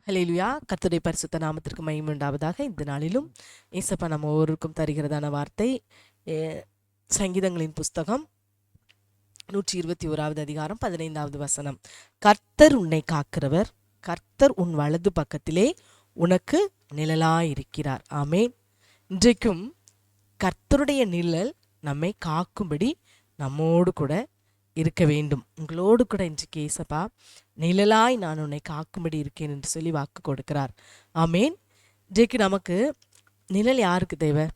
ஹல்லேலூயா. கர்த்தருடைய பரிசுத்த நாமத்திற்கு மகிமை உண்டாவதாக. இந்த நாளிலும் ஏசப்பா நம்ம ஒவ்வொருவருக்கும் தருகிறதான வார்த்தை சங்கீதங்களின் புஸ்தகம் 121வது அதிகாரம் 15வது வசனம். கர்த்தர் உன்னை காக்கிறவர், கர்த்தர் உன் வலது பக்கத்திலே உனக்கு நிழலாயிருக்கிறார். ஆமேன். இன்றைக்கும் கர்த்தருடைய நிழல் நம்மை காக்கும்படி நம்மோடு கூட இருக்க வேண்டும். உங்களோடு கூட இன்றைக்கு ஏசப்பா நிழலாய் நான் உன்னை காக்கும்படி இருக்கேன் என்று சொல்லி வாக்கு கொடுக்கிறார். ஆமேன். இன்றைக்கு நமக்கு நிழல் யாருக்கு தேவை?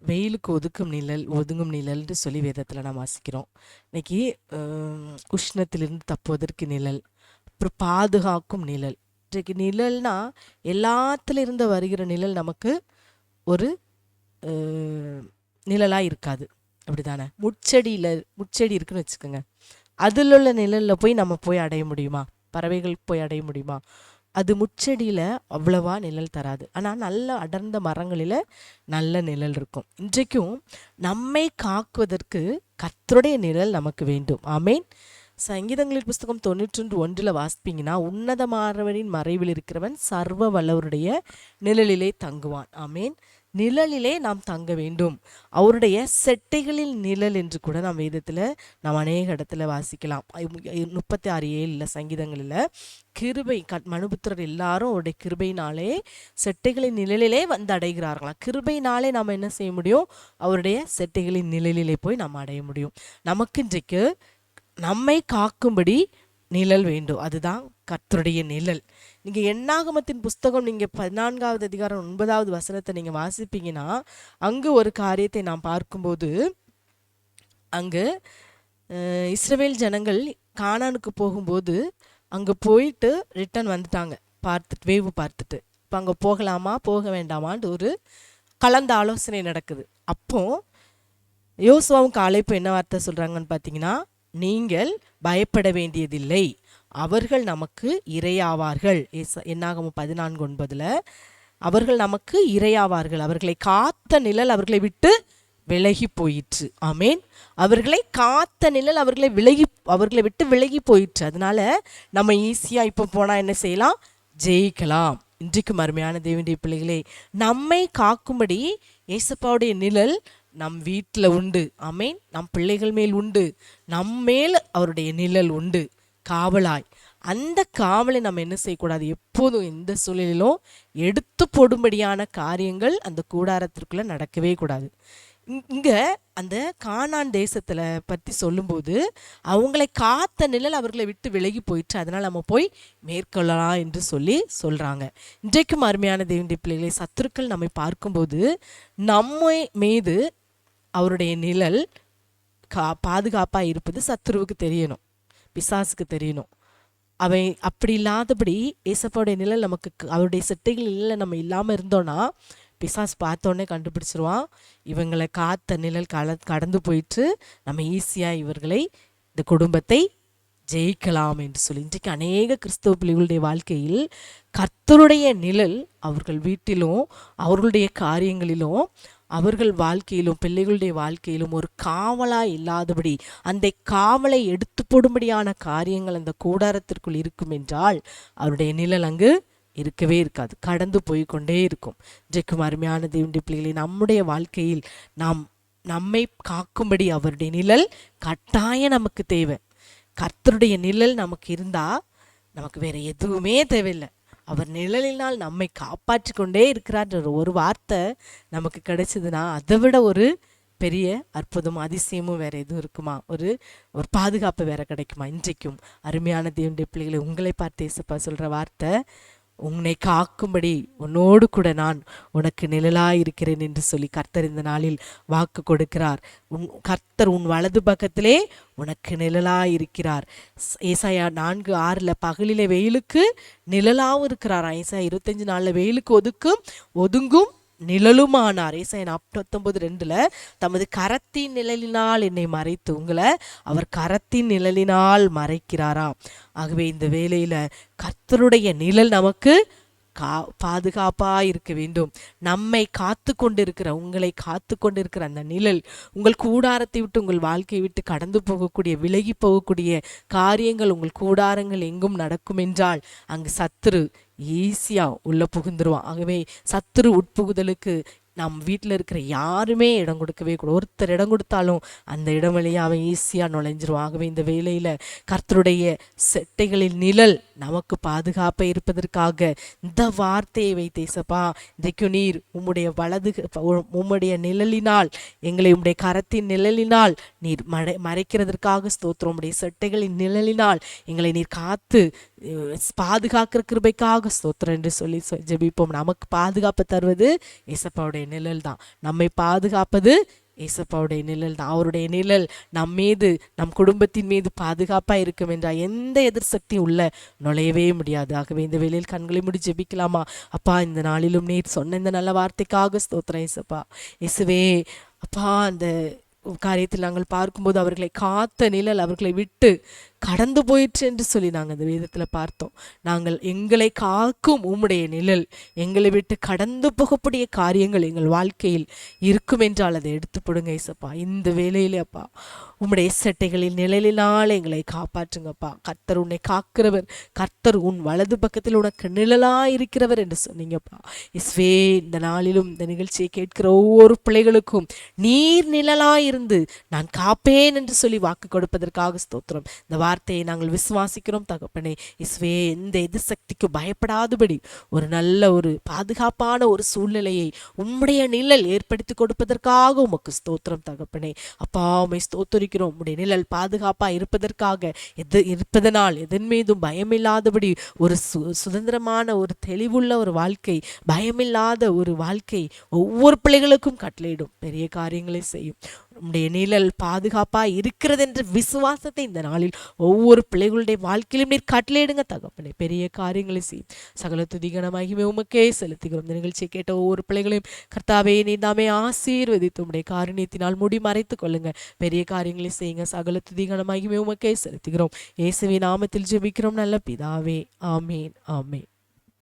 வெயிலுக்கு ஒதுங்கும் நிழல்னு சொல்லி வேதத்தில் நாம் வாசிக்கிறோம். இன்னைக்கு உஷ்ணத்திலிருந்து தப்புவதற்கு நிழல், அப்புறம் பாதுகாக்கும் நிழல். இன்றைக்கு நிழல்னா எல்லாத்துல இருந்து வருகிற நிழல் நமக்கு ஒரு நிழலாக இருக்காது, அப்படிதானே? முட்செடி இருக்குன்னு வச்சுக்கோங்க, அதில் உள்ள நிழலில் போய் நம்ம போய் அடைய முடியுமா? பறவைகள் போய் அடைய முடியுமா? அது முட்செடியில் அவ்வளவா நிழல் தராது. ஆனால் நல்ல அடர்ந்த மரங்களில் நல்ல நிழல் இருக்கும். இன்றைக்கும் நம்மை காக்குவதற்கு கர்த்தருடைய நிழல் நமக்கு வேண்டும். ஆமேன். சங்கீதங்களின் புஸ்தகம் 91 வாசிப்பீங்கன்னா, உன்னதமானவரின் மறைவில் இருக்கிறவன் சர்வ வல்லவருடைய நிழலிலே தங்குவான். ஆமேன். நிழலிலே நாம் தங்க வேண்டும். அவருடைய செட்டைகளில் நிழல் என்று கூட நாம் வேதத்தில் நாம் அநேக இடத்துல வாசிக்கலாம். 36:7 சங்கீதங்களில் கிருபை மனுபுத்திரர் எல்லாரும் அவருடைய கிருபையினாலே செட்டைகளின் நிழலிலே வந்து அடைகிறார்களாம். கிருபையினாலே நாம் என்ன செய்ய முடியும்? அவருடைய செட்டைகளின் நிழலிலே போய் நாம் அடைய முடியும். நமக்கு இன்றைக்கு நம்மை காக்கும்படி நிழல் வேண்டும். அதுதான் கர்த்தருடைய நிழல். நீங்கள் எண்ணாகமத்தின் புஸ்தகம் நீங்கள் 14வது அதிகாரம் 9வது வசனத்தை நீங்கள் வாசிப்பீங்கன்னா, அங்கு ஒரு காரியத்தை நாம் பார்க்கும்போது, அங்கு இஸ்ரவேல் ஜனங்கள் கானானுக்கு போகும்போது அங்கே போயிட்டு ரிட்டன் வந்துட்டாங்க, வேவு பார்த்துட்டு. இப்போ அங்கே போகலாமா போக வேண்டாமான்னு ஒரு கலந்த ஆலோசனை நடக்குது. அப்போ யோசுவாவுக்கு அழைப்பு என்ன வார்த்தை சொல்கிறாங்கன்னு பார்த்தீங்கன்னா, நீங்கள் பயப்பட வேண்டியதில்லை, அவர்கள் நமக்கு இரையாவார்கள். என்னாகமம் 14:9 அவர்கள் நமக்கு இரையாவார்கள். அவர்களை காத்த நிழல் அவர்களை விட்டு விலகி போயிற்று. ஆமேன். அவர்களை காத்த நிழல் அவர்களை விட்டு விலகி போயிற்று. அதனால நம்ம ஈஸியாக இப்போ போனால் என்ன செய்யலாம்? ஜெயிக்கலாம். இன்றைக்கு அருமையான தேவனுடைய பிள்ளைகளே, நம்மை காக்கும்படி ஏசப்பாவுடைய நிழல் நம் வீட்டில் உண்டு. ஆமேன். நம் பிள்ளைகள் மேல் உண்டு. நம்மேல் அவருடைய நிழல் உண்டு காவலாய். அந்த காவலை நம்ம என்ன செய்யக்கூடாது? எப்போதும் எந்த சூழலிலும் எடுத்து போடும்படியான காரியங்கள் அந்த கூடாரத்திற்குள்ள நடக்கவே கூடாது. இங்கே அந்த கானான் தேசத்தில் பற்றி சொல்லும்போது, அவங்களை காத்த நிழல் அவர்களை விட்டு விலகி போயிட்டு, அதனால் நம்ம போய் மேற்கொள்ளலாம் என்று சொல்கிறாங்க. இன்றைக்கும் அருமையான தேவனுடைய பிள்ளைகளை, சத்துருக்கள் நம்மை பார்க்கும்போது நம்மை மீது அவருடைய நிழல் பாதுகாப்பாக இருப்பது சத்துருவுக்கு தெரியணும், பிசாசுக்கு தெரியணும். அவை அப்படி இல்லாதபடி ஏசப்பாவுடைய நிழல் நமக்கு, அவருடைய செட்டைகள் நிழல் நம்ம இல்லாமல் இருந்தோன்னா பிசாசு பார்த்தோன்னே கண்டுபிடிச்சிருவான். இவங்களை காத்த நிழல் கடந்து போயிட்டு நம்ம ஈஸியாக இவர்களை, இந்த குடும்பத்தை ஜெயிக்கலாம் என்று சொல்லி இன்றைக்கு அநேக கிறிஸ்தவ பிள்ளைகளுடைய வாழ்க்கையில் கர்த்தருடைய நிழல் அவர்கள் வீட்டிலும் அவர்களுடைய காரியங்களிலும் அவர்கள் வாழ்க்கையிலும் பிள்ளைகளுடைய வாழ்க்கையிலும் ஒரு காவலாய் இல்லாதபடி, அந்த காவலை எடுத்து போடும்படியான காரியங்கள் அந்த கூடாரத்திற்குள் இருக்கும் என்றால் அவருடைய நிழல் அங்கு இருக்கவே இருக்காது, கடந்து போய்கொண்டே இருக்கும். இன்றைக்கும் அருமையான தேவனுடைய பிள்ளைகளை, நம்முடைய வாழ்க்கையில் நம்மை காக்கும்படி அவருடைய நிழல் கட்டாயம் நமக்கு தேவை. கர்த்தருடைய நிழல் நமக்கு இருந்தால் நமக்கு வேற எதுவுமே தேவையில்லை. அவர் நிழலினால் நம்மை காப்பாற்றி கொண்டே இருக்கிறார் ஒரு வார்த்தை நமக்கு கிடைச்சதுன்னா, அதை விட ஒரு பெரிய அற்புதம் அதிசயமும் வேற எதுவும் இருக்குமா? ஒரு பாதுகாப்பு வேற கிடைக்குமா? இன்றைக்கும் அருமையான தேவனுடைய பிள்ளைகளை, உங்களை பார்த்து ஏசப்பா சொல்ற வார்த்தை, உன்னை காக்கும்படி உன்னோடு கூட நான் உனக்கு நிழலாய் இருக்கிறேன் என்று சொல்லி கர்த்தர் இந்த நாளில் வாக்கு கொடுக்கிறார். கர்த்தர் உன் வலது பக்கத்திலே உனக்கு நிழலாய் இருக்கிறார். ஏசாயா 4:6 பகலிலே வெயிலுக்கு நிழலாவும் இருக்கிறார். ஏசாயா 25:4 வெயிலுக்கு ஒதுங்கும் நிழலுமானார். ஏசாயா 49:2 தமது கரத்தின் நிழலினால் என்னை மறைத்து, உங்களை அவர் கரத்தின் நிழலினால் மறைக்கிறாராம். ஆகவே இந்த வேளையில கர்த்தருடைய நிழல் நமக்கு பாதுகாப்பாக இருக்க வேண்டும். நம்மை காத்து கொண்டிருக்கிற, உங்களை காத்து கொண்டிருக்கிற அந்த நிழல் உங்கள் கூடாரத்தை விட்டு, உங்கள் வாழ்க்கையை விட்டு கடந்து போகக்கூடிய, விலகி போகக்கூடிய காரியங்கள் உங்கள் கூடாரங்கள் எங்கும் நடக்கும் என்றால் அங்கு சத்துரு ஈஸியா உள்ள புகுந்துருவான். ஆகவே சத்துரு உட்புகுதலுக்கு நம் வீட்டில் இருக்கிற யாருமே இடம் கொடுக்கவே கூடாது. ஒருத்தர் இடம் கொடுத்தாலும் அந்த இடம் வழியே அவன் ஈஸியாக நுழைஞ்சிருவான். ஆகவே இந்த வேளையில் கர்த்தருடைய செட்டைகளின் நிழல் நமக்கு பாதுகாப்பாக இருப்பதற்காக இந்த வார்த்தையை வைத்தேசப்பா, இன்றைக்கு நீர் உம்முடைய நிழலினால், எங்களை உம்முடைய கரத்தின் நிழலினால் நீர் மறைக்கிறதற்காக ஸ்தோத்திரம். உம்முடைய செட்டைகளின் நிழலினால் எங்களை நீர் காத்து பாதுகாக்கிற கிருபைக்காக ஸ்தோத்திரம் என்று சொல்லி ஜெபிப்போம். நமக்கு பாதுகாப்பு தருவது ஏசப்பாவுடைய நிழல் தான். நம்மை பாதுகாப்பது ஏசப்பாவுடைய நிழல் தான். அவருடைய நிழல் நம் மீது, நம் குடும்பத்தின் மீது பாதுகாப்பா இருக்கும் என்றால் எந்த எதிர் சக்தியும் உள்ள நுழையவே முடியாது. ஆகவே இந்த வேளையில் கண்களை மூடி ஜெபிக்கலாமா? அப்பா, இந்த நாளிலும் நீர் சொன்ன இந்த நல்ல வார்த்தைக்காக ஸ்தோத்திரம் ஏசப்பா. இயேசுவே அப்பா, அந்த காரியத்தில் நாங்கள் பார்க்கும்போது அவர்களை காத்த நிழல் அவர்களை விட்டு கடந்து போயிற்று என்று சொல்லி நாங்கள் அந்த வேதத்தில் பார்த்தோம். நாங்கள் எங்களை காக்கும் உம்முடைய நிழல் எங்களை விட்டு கடந்து போகக்கூடிய காரியங்கள் எங்கள் வாழ்க்கையில் இருக்கும் என்றால் அதை எடுத்து போடுங்க ஏசப்பா. இந்த வேளையிலே அப்பா, உம்முடைய சட்டைகளின் நிழலினால் எங்களை காப்பாற்றுங்கப்பா. கர்த்தர் உன்னை காக்கிறவர், கர்த்தர் உன் வலது பக்கத்தில் உனக்கு நிழலாக இருக்கிறவர் என்று சொன்னீங்கப்பா. இஸ்வே, இந்த நாளிலும் இந்த நிகழ்ச்சியை கேட்கிற ஒவ்வொரு பிள்ளைகளுக்கும் நீர் நிழலாக இருந்து நான் காப்பேன் என்று சொல்லி வாக்கு கொடுப்பதற்காக ஸ்தோத்திரம். இந்த வார்த்தையை நாங்கள் விசுவாசிக்கிறோம் தகப்பனே. இஸ்வே, எந்த எதிர் சக்திக்கு பயப்படாதபடி ஒரு நல்ல ஒரு பாதுகாப்பான ஒரு சூழ்நிலையை உம்முடைய நிழல் ஏற்படுத்தி கொடுப்பதற்காக உமக்கு ஸ்தோத்திரம் தகப்பனே. அப்பா, உம்மை ஸ்தோத்தரிக்கிறோம். உம்முடைய நிழல் பாதுகாப்பா இருப்பதற்காக, இருப்பதனால் எதன் மீதும் பயமில்லாதபடி ஒரு சுதந்திரமான ஒரு தெளிவுள்ள ஒரு வாழ்க்கை, பயமில்லாத ஒரு வாழ்க்கை ஒவ்வொரு பிள்ளைகளுக்கும் கட்டளையிடும், பெரிய காரியங்களை செய்யும். உம்முடைய நிழல் பாதுகாப்பா இருக்கிறது என்ற விசுவாசத்தை இந்த நாளில் ஒவ்வொரு பிள்ளைகளுடைய வாழ்க்கையிலும் நீர் கட்டளையிடுங்க தகப்பனே. பெரிய காரியங்களை செய்யும். சகல துதி கன மகிமை உமக்கே செலுத்துகிறோம். இந்த நிகழ்ச்சியை கேட்ட ஒவ்வொரு பிள்ளைகளையும் கர்த்தாவே நீர் தாமே ஆசீர்வதித்து உம்முடைய காருண்யத்தினால் மூடி மறைத்துக் கொள்ளுங்க. பெரிய காரியங்களை செய்யுங்க. சகல துதி கன மகிமை உமக்கே செலுத்துகிறோம். இயேசுவின் நாமத்தில் ஜெபிக்கிறோம் நல்ல பிதாவே. ஆமேன், ஆமேன்.